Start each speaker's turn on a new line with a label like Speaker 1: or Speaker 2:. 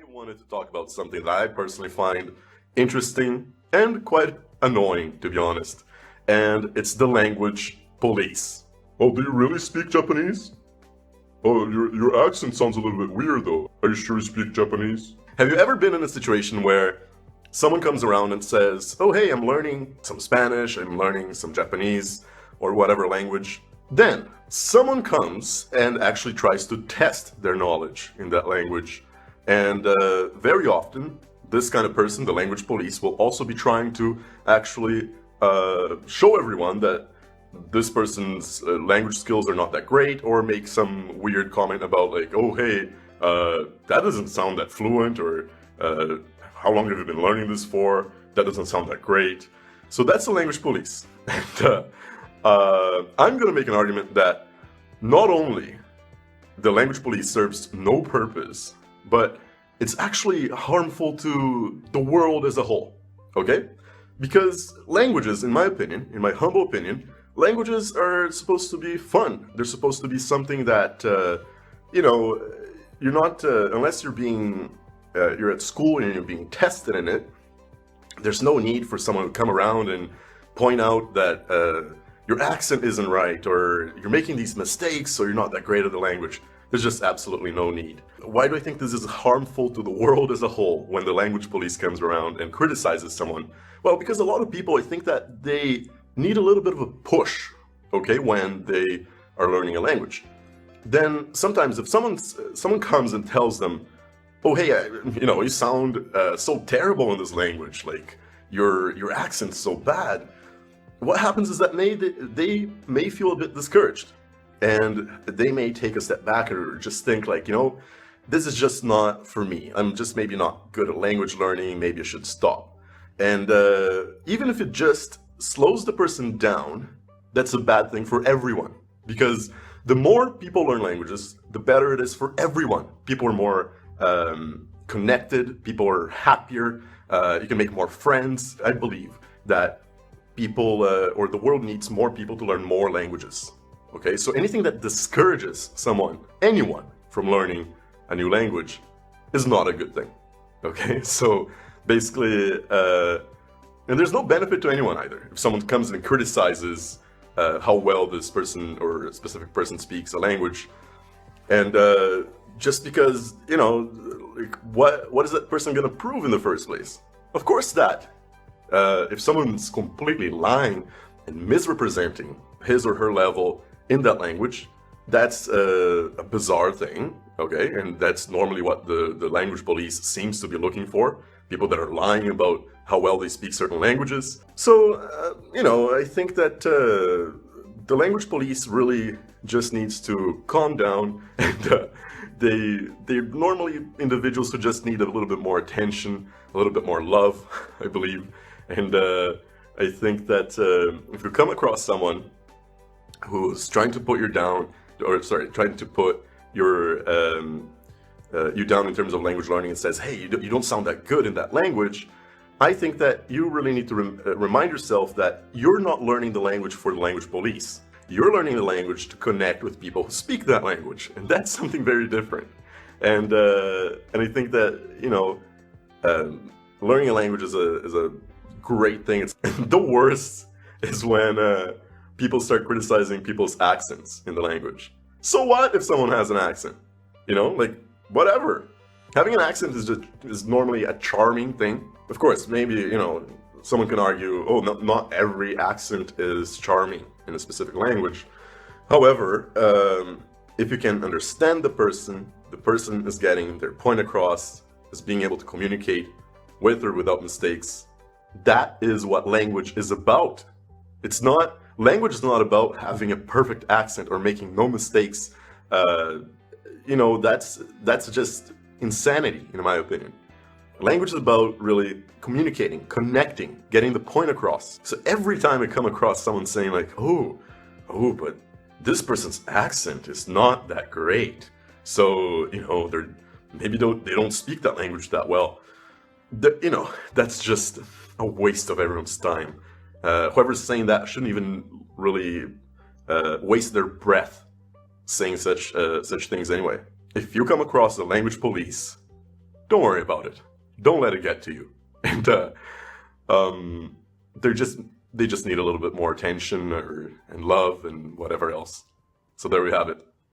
Speaker 1: wanted to talk about something that I personally find interesting and quite annoying, to be honest. And it's the language police.
Speaker 2: Oh, do you really speak Japanese? Oh, your accent sounds a little bit weird though. Are you sure you speak Japanese?
Speaker 1: Have you ever been in a situation where someone comes around and says, oh, hey, I'm learning some Spanish, I'm learning some Japanese, or whatever language. Then someone comes and actually tries to test their knowledge in that language. And very often, this kind of person, the language police, will also be trying to actually show everyone that this person's language skills are not that great, or make some weird comment about like, oh, hey, that doesn't sound that fluent, or how long have you been learning this for? That doesn't sound that great. So that's the language police. And I'm going to make an argument that not only the language police serves no purpose, but it's actually harmful to the world as a whole, okay? Because languages, in my opinion, in my humble opinion, languages are supposed to be fun. They're supposed to be something that, you're not, unless you're at school and you're being tested in it, there's no need for someone to come around and point out that your accent isn't right, or you're making these mistakes, so you're not that great at the language. There's just absolutely no need. Why do I think this is harmful to the world as a whole when the language police comes around and criticizes someone? Well, because a lot of people, I think that they need a little bit of a push, okay, when they are learning a language. Then sometimes if someone comes and tells them, oh, hey, you sound so terrible in this language, like your accent's so bad, what happens is that they may feel a bit discouraged. And they may take a step back or just think like, this is just not for me. I'm just maybe not good at language learning. Maybe I should stop. And even if it just slows the person down, that's a bad thing for everyone. Because the more people learn languages, the better it is for everyone. People are more connected. People are happier. You can make more friends. I believe that people or the world needs more people to learn more languages. Okay, so anything that discourages anyone, from learning a new language is not a good thing. Okay, so basically, and there's no benefit to anyone either. If someone comes and criticizes how well this person or a specific person speaks a language, and just because, like, what is that person going to prove in the first place? Of course that. If someone's completely lying and misrepresenting his or her level in that language, that's a bizarre thing, okay? And that's normally what the language police seems to be looking for. People that are lying about how well they speak certain languages. So, I think that the language police really just needs to calm down, and they're normally individuals who just need a little bit more attention, a little bit more love, I believe. And I think that if you come across someone who's trying to put you down, trying to put you down in terms of language learning, and says, hey, you don't sound that good in that language, I think that you really need to remind yourself that you're not learning the language for the language police. You're learning the language to connect with people who speak that language, and that's something very different. And I think that, learning a language is a great thing. It's the worst is when people start criticizing people's accents in the language. So what if someone has an accent? Like, whatever. Having an accent is normally a charming thing. Of course, maybe, someone can argue, oh, not every accent is charming in a specific language. However, if you can understand the person is getting their point across, is being able to communicate with or without mistakes, that is what language is about. Language is not about having a perfect accent or making no mistakes. That's just insanity, in my opinion. Language is about really communicating, connecting, getting the point across. So every time I come across someone saying like, oh, but this person's accent is not that great, so they don't speak that language that well. That's just a waste of everyone's time. Whoever's saying that shouldn't even really waste their breath saying such things anyway. If you come across a language police don't worry about it. Don't let it get to you. And they just need a little bit more attention and love and whatever else. So there we have it.